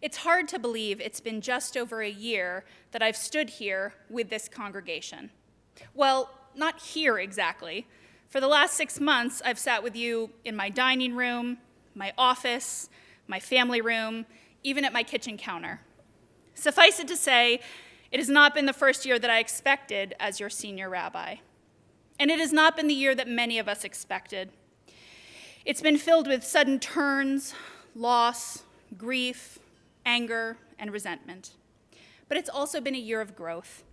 It's hard to believe it's been just over a year that I've stood here with this congregation. Well, not here exactly. For the last 6 months, I've sat with you in my dining room, my office, my family room, even at my kitchen counter. Suffice it to say, it has not been the first year that I expected as your senior rabbi. And it has not been the year that many of us expected. It's been filled with sudden turns, loss, grief, anger, and resentment. But it's also been a year of growth,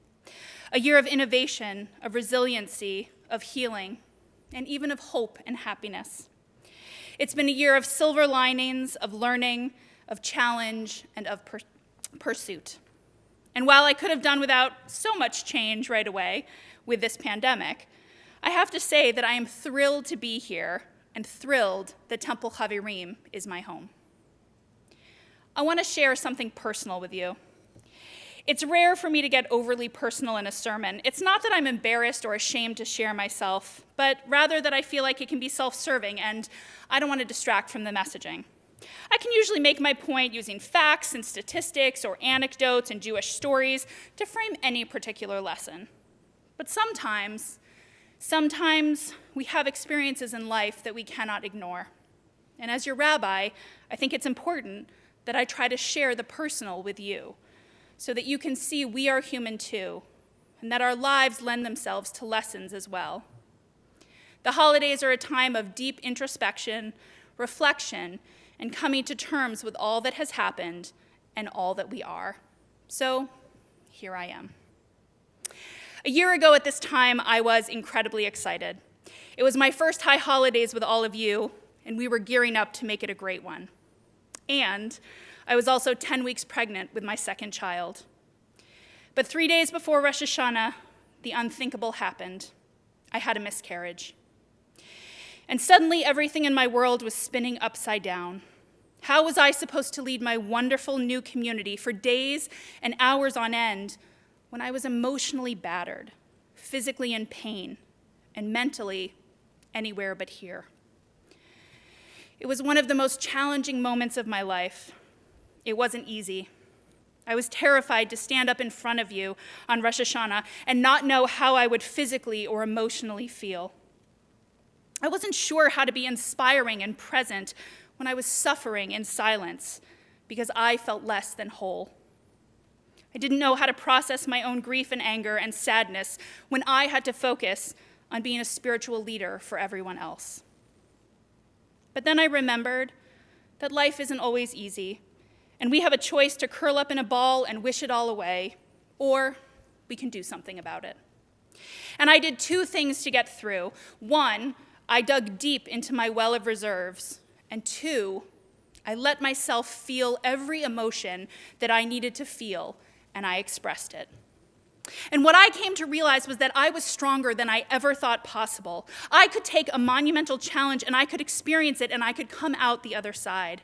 a year of innovation, of resiliency, of healing, and even of hope and happiness. It's been a year of silver linings, of learning, of challenge, and of pursuit. And while I could have done without so much change right away with this pandemic, I have to say that I am thrilled to be here and thrilled that Temple Chavirim is my home. I want to share something personal with you. It's rare for me to get overly personal in a sermon. It's not that I'm embarrassed or ashamed to share myself, but rather that I feel like it can be self-serving and I don't want to distract from the messaging. I can usually make my point using facts and statistics or anecdotes and Jewish stories to frame any particular lesson. But sometimes we have experiences in life that we cannot ignore. And as your rabbi, I think it's important that I try to share the personal with you so that you can see we are human too, and that our lives lend themselves to lessons as well. The holidays are a time of deep introspection, reflection, and coming to terms with all that has happened and all that we are. So here I am. A year ago at this time, I was incredibly excited. It was my first high holidays with all of you, and we were gearing up to make it a great one. And I was also 10 weeks pregnant with my second child. But 3 days before Rosh Hashanah, the unthinkable happened. I had a miscarriage. And suddenly everything in my world was spinning upside down. How was I supposed to lead my wonderful new community for days and hours on end when I was emotionally battered, physically in pain, and mentally anywhere but here? It was one of the most challenging moments of my life. It wasn't easy. I was terrified to stand up in front of you on Rosh Hashanah and not know how I would physically or emotionally feel. I wasn't sure how to be inspiring and present when I was suffering in silence because I felt less than whole. I didn't know how to process my own grief and anger and sadness when I had to focus on being a spiritual leader for everyone else. But then I remembered that life isn't always easy, and we have a choice to curl up in a ball and wish it all away, or we can do something about it. And I did 2 things to get through. 1, I dug deep into my well of reserves, and 2, I let myself feel every emotion that I needed to feel, and I expressed it. And what I came to realize was that I was stronger than I ever thought possible. I could take a monumental challenge, and I could experience it, and I could come out the other side.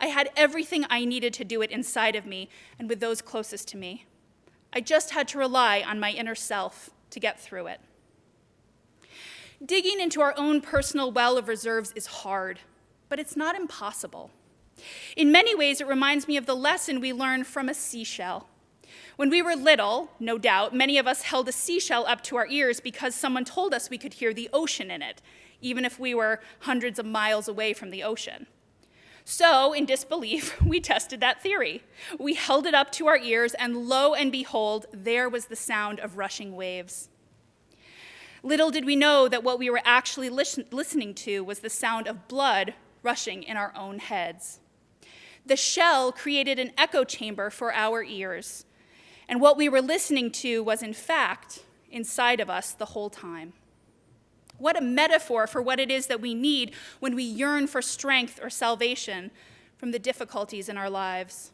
I had everything I needed to do it inside of me and with those closest to me. I just had to rely on my inner self to get through it. Digging into our own personal well of reserves is hard, but it's not impossible. In many ways, it reminds me of the lesson we learned from a seashell. When we were little, no doubt, many of us held a seashell up to our ears because someone told us we could hear the ocean in it, even if we were hundreds of miles away from the ocean. So, in disbelief, we tested that theory. We held it up to our ears, and lo and behold, there was the sound of rushing waves. Little did we know that what we were actually listening to was the sound of blood rushing in our own heads. The shell created an echo chamber for our ears, and what we were listening to was, in fact, inside of us the whole time. What a metaphor for what it is that we need when we yearn for strength or salvation from the difficulties in our lives.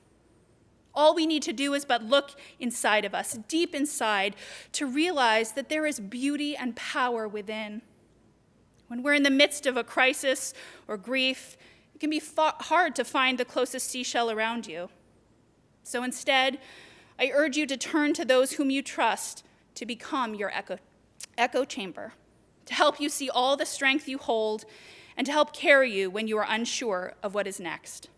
All we need to do is but look inside of us, deep inside, to realize that there is beauty and power within. When we're in the midst of a crisis or grief, it can be hard to find the closest seashell around you. So instead, I urge you to turn to those whom you trust to become your echo chamber, to help you see all the strength you hold, and to help carry you when you are unsure of what is next.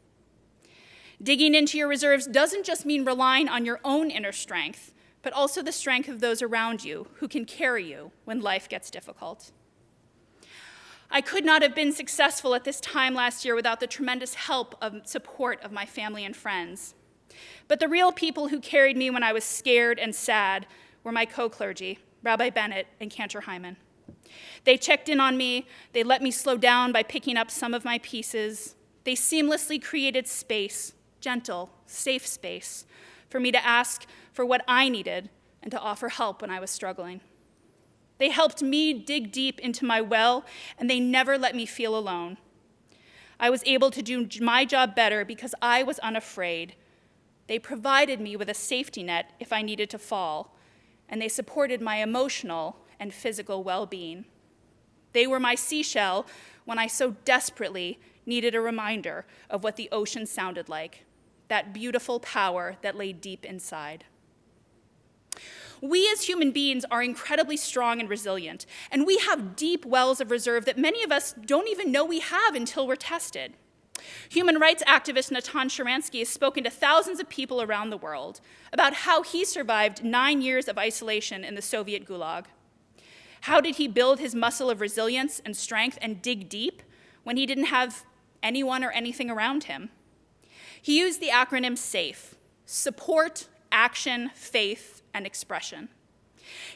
Digging into your reserves doesn't just mean relying on your own inner strength, but also the strength of those around you who can carry you when life gets difficult. I could not have been successful at this time last year without the tremendous help and support of my family and friends. But the real people who carried me when I was scared and sad were my co-clergy, Rabbi Bennett and Cantor Hyman. They checked in on me, they let me slow down by picking up some of my pieces. They seamlessly created space, gentle, safe space, for me to ask for what I needed and to offer help when I was struggling. They helped me dig deep into my well, and they never let me feel alone. I was able to do my job better because I was unafraid. They provided me with a safety net if I needed to fall, and they supported my emotional and physical well-being. They were my seashell when I so desperately needed a reminder of what the ocean sounded like, that beautiful power that lay deep inside. We as human beings are incredibly strong and resilient, and we have deep wells of reserve that many of us don't even know we have until we're tested. Human rights activist Natan Sharansky has spoken to thousands of people around the world about how he survived 9 years of isolation in the Soviet Gulag. How did he build his muscle of resilience and strength and dig deep when he didn't have anyone or anything around him? He used the acronym SAFE: support, action, faith, and expression.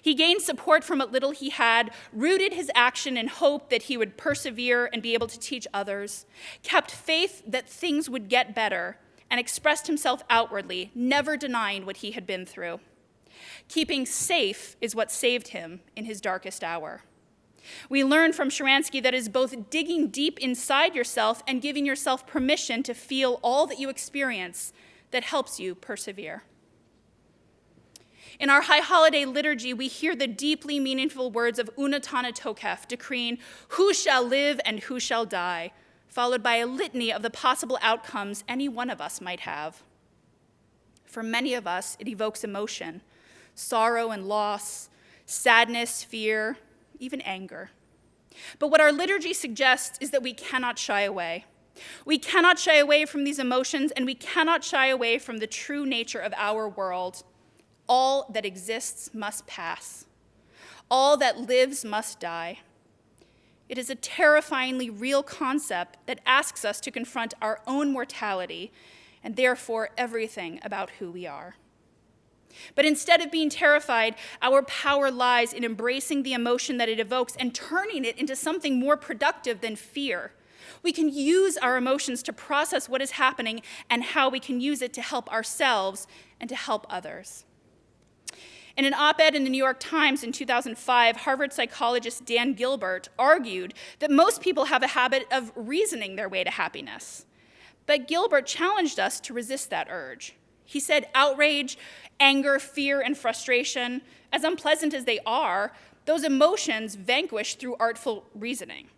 He gained support from what little he had, rooted his action in hope that he would persevere and be able to teach others, kept faith that things would get better, and expressed himself outwardly, never denying what he had been through. Keeping safe is what saved him in his darkest hour. We learn from Sharansky that it is both digging deep inside yourself and giving yourself permission to feel all that you experience that helps you persevere. In our High Holiday liturgy, we hear the deeply meaningful words of Unatana Tokef decreeing, "Who shall live and who shall die?" followed by a litany of the possible outcomes any one of us might have. For many of us, it evokes emotion, sorrow and loss, sadness, fear, even anger. But what our liturgy suggests is that we cannot shy away. We cannot shy away from these emotions, and we cannot shy away from the true nature of our world. All that exists must pass. All that lives must die. It is a terrifyingly real concept that asks us to confront our own mortality and therefore everything about who we are. But instead of being terrified, our power lies in embracing the emotion that it evokes and turning it into something more productive than fear. We can use our emotions to process what is happening and how we can use it to help ourselves and to help others. In an op-ed in the New York Times in 2005, Harvard psychologist Dan Gilbert argued that most people have a habit of reasoning their way to happiness. But Gilbert challenged us to resist that urge. He said outrage, anger, fear, and frustration, as unpleasant as they are, those emotions vanquish through artful reasoning.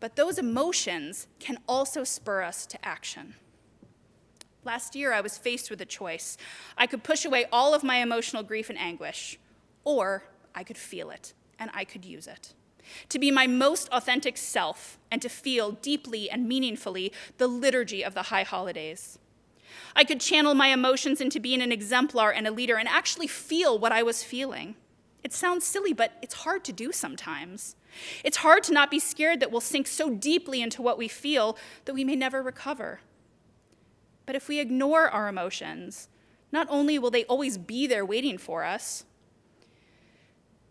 But those emotions can also spur us to action. Last year, I was faced with a choice. I could push away all of my emotional grief and anguish, or I could feel it, and I could use it. To be my most authentic self, and to feel deeply and meaningfully the liturgy of the high holidays. I could channel my emotions into being an exemplar and a leader and actually feel what I was feeling. It sounds silly, but it's hard to do sometimes. It's hard to not be scared that we'll sink so deeply into what we feel that we may never recover. But if we ignore our emotions, not only will they always be there waiting for us,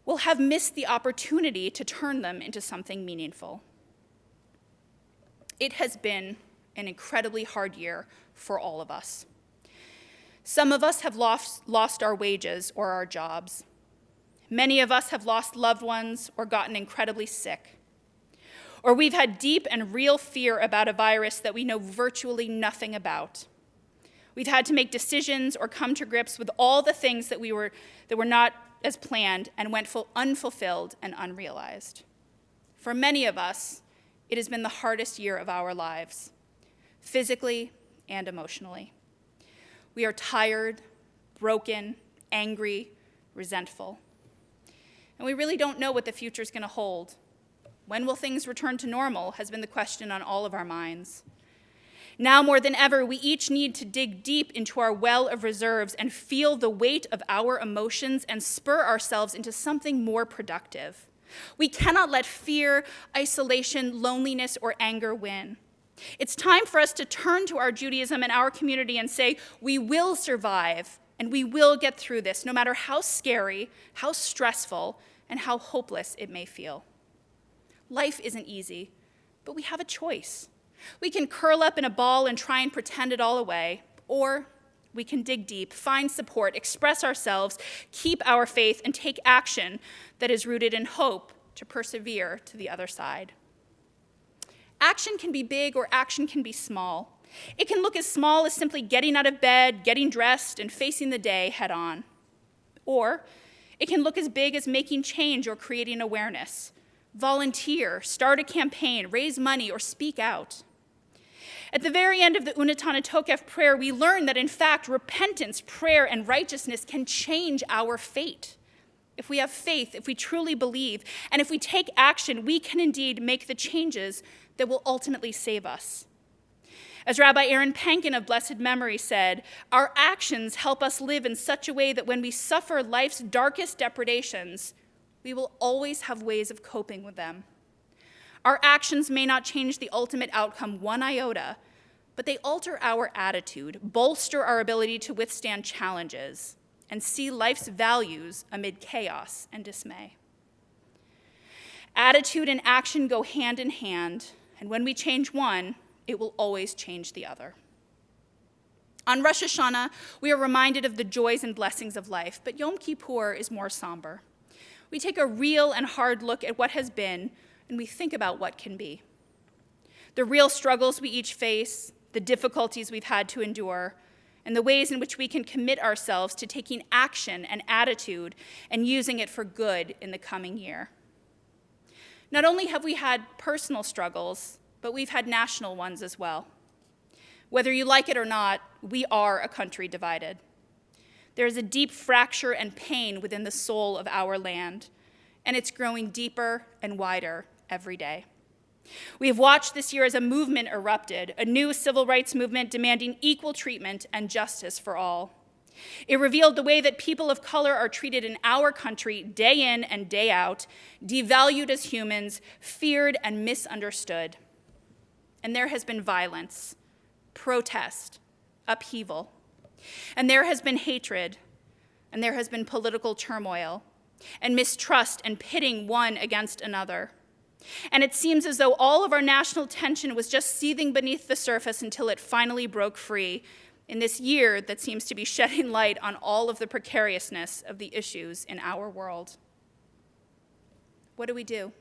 we'll have missed the opportunity to turn them into something meaningful. It has been an incredibly hard year for all of us. Some of us have lost our wages or our jobs. Many of us have lost loved ones or gotten incredibly sick. Or we've had deep and real fear about a virus that we know virtually nothing about. We've had to make decisions or come to grips with all the things that were not as planned and went unfulfilled and unrealized. For many of us, it has been the hardest year of our lives, physically and emotionally. We are tired, broken, angry, resentful. And we really don't know what the future is going to hold. When will things return to normal has been the question on all of our minds. Now more than ever, we each need to dig deep into our well of reserves and feel the weight of our emotions and spur ourselves into something more productive. We cannot let fear, isolation, loneliness, or anger win. It's time for us to turn to our Judaism and our community and say, we will survive and we will get through this, no matter how scary, how stressful, and how hopeless it may feel. Life isn't easy, but we have a choice. We can curl up in a ball and try and pretend it all away, or we can dig deep, find support, express ourselves, keep our faith, and take action that is rooted in hope to persevere to the other side. Action can be big or action can be small. It can look as small as simply getting out of bed, getting dressed, and facing the day head on. Or it can look as big as making change or creating awareness. Volunteer, start a campaign, raise money, or speak out. At the very end of the Unatana Tokef prayer, we learn that in fact, repentance, prayer, and righteousness can change our fate. If we have faith, if we truly believe, and if we take action, we can indeed make the changes that will ultimately save us. As Rabbi Aaron Pankin of blessed memory said, our actions help us live in such a way that when we suffer life's darkest depredations, we will always have ways of coping with them. Our actions may not change the ultimate outcome one iota, but they alter our attitude, bolster our ability to withstand challenges, and see life's values amid chaos and dismay. Attitude and action go hand in hand, and when we change one, it will always change the other. On Rosh Hashanah, we are reminded of the joys and blessings of life, but Yom Kippur is more somber. We take a real and hard look at what has been, and we think about what can be. The real struggles we each face, the difficulties we've had to endure, and the ways in which we can commit ourselves to taking action and attitude and using it for good in the coming year. Not only have we had personal struggles, but we've had national ones as well. Whether you like it or not, we are a country divided. There is a deep fracture and pain within the soul of our land, and it's growing deeper and wider every day. We have watched this year as a movement erupted, a new civil rights movement demanding equal treatment and justice for all. It revealed the way that people of color are treated in our country day in and day out, devalued as humans, feared and misunderstood. And there has been violence, protest, upheaval. And there has been hatred, and there has been political turmoil, and mistrust and pitting one against another. And it seems as though all of our national tension was just seething beneath the surface until it finally broke free in this year that seems to be shedding light on all of the precariousness of the issues in our world. What do?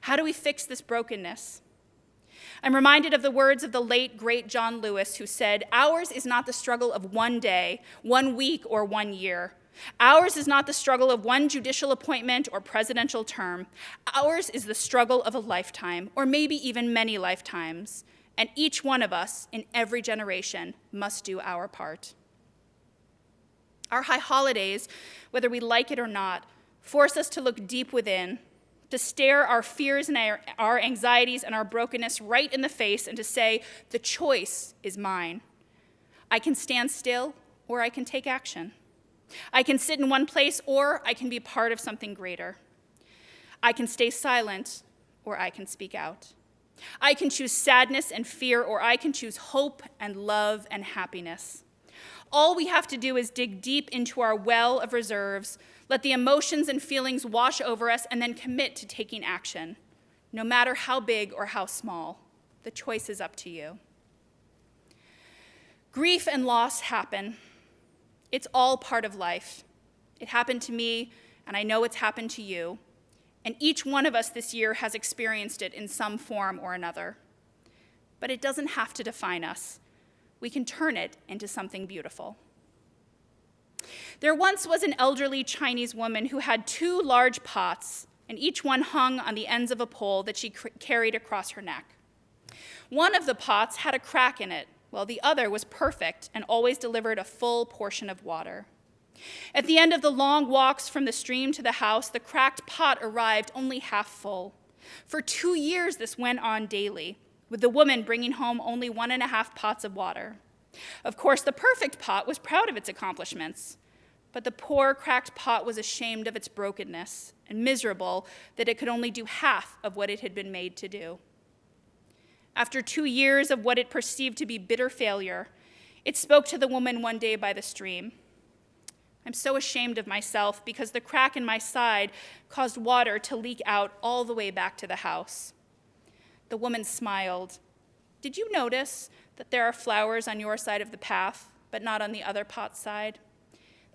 How do we fix this brokenness? I'm reminded of the words of the late, great John Lewis, who said, "Ours is not the struggle of one day, 1 week, or 1 year. Ours is not the struggle of one judicial appointment or presidential term. Ours is the struggle of a lifetime, or maybe even many lifetimes. And each one of us in every generation must do our part." Our high holidays, whether we like it or not, force us to look deep within, to stare our fears and our anxieties and our brokenness right in the face and to say, the choice is mine. I can stand still or I can take action. I can sit in one place or I can be part of something greater. I can stay silent or I can speak out. I can choose sadness and fear or I can choose hope and love and happiness. All we have to do is dig deep into our well of reserves, let the emotions and feelings wash over us, and then commit to taking action, no matter how big or how small. The choice is up to you. Grief and loss happen. It's all part of life. It happened to me, and I know it's happened to you. And each one of us this year has experienced it in some form or another. But it doesn't have to define us. We can turn it into something beautiful. There once was an elderly Chinese woman who had 2 large pots, and each one hung on the ends of a pole that she carried across her neck. One of the pots had a crack in it, while the other was perfect and always delivered a full portion of water. At the end of the long walks from the stream to the house, the cracked pot arrived only half full. For 2 years, this went on daily. with the woman bringing home only 1.5 pots of water. Of course, the perfect pot was proud of its accomplishments, but the poor, cracked pot was ashamed of its brokenness and miserable that it could only do half of what it had been made to do. After 2 years of what it perceived to be bitter failure, it spoke to the woman one day by the stream. I'm so ashamed of myself because the crack in my side caused water to leak out all the way back to the house. The woman smiled. Did you notice that there are flowers on your side of the path, but not on the other pot's side?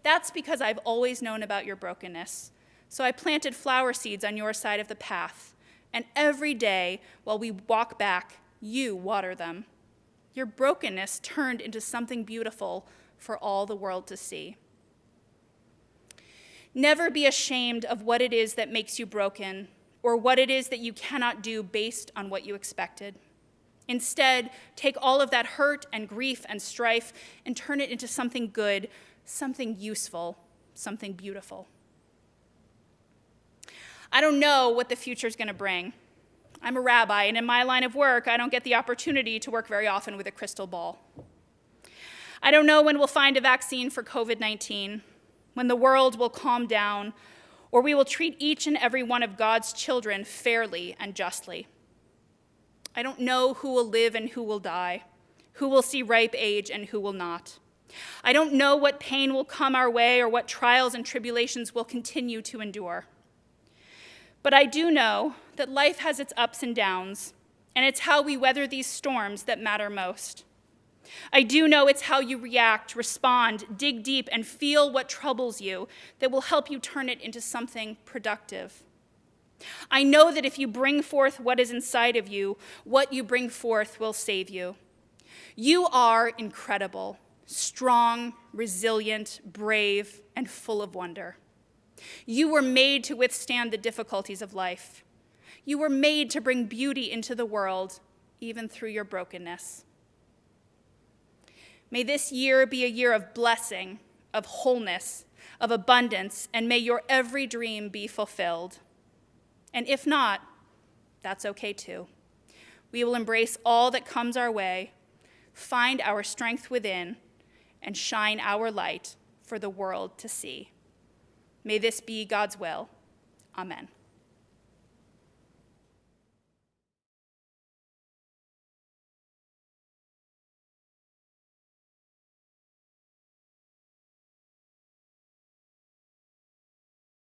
That's because I've always known about your brokenness. So I planted flower seeds on your side of the path, and every day while we walk back, you water them. Your brokenness turned into something beautiful for all the world to see. Never be ashamed of what it is that makes you broken or what it is that you cannot do based on what you expected. Instead, take all of that hurt and grief and strife and turn it into something good, something useful, something beautiful. I don't know what the future's going to bring. I'm a rabbi, and in my line of work, I don't get the opportunity to work very often with a crystal ball. I don't know when we'll find a vaccine for COVID-19, when the world will calm down, or we will treat each and every one of God's children fairly and justly. I don't know who will live and who will die, who will see ripe age and who will not. I don't know what pain will come our way or what trials and tribulations we'll continue to endure. But I do know that life has its ups and downs, and it's how we weather these storms that matter most. I do know it's how you react, respond, dig deep, and feel what troubles you that will help you turn it into something productive. I know that if you bring forth what is inside of you, what you bring forth will save you. You are incredible, strong, resilient, brave, and full of wonder. You were made to withstand the difficulties of life. You were made to bring beauty into the world, even through your brokenness. May this year be a year of blessing, of wholeness, of abundance, and may your every dream be fulfilled. And if not, that's okay too. We will embrace all that comes our way, find our strength within, and shine our light for the world to see. May this be God's will. Amen.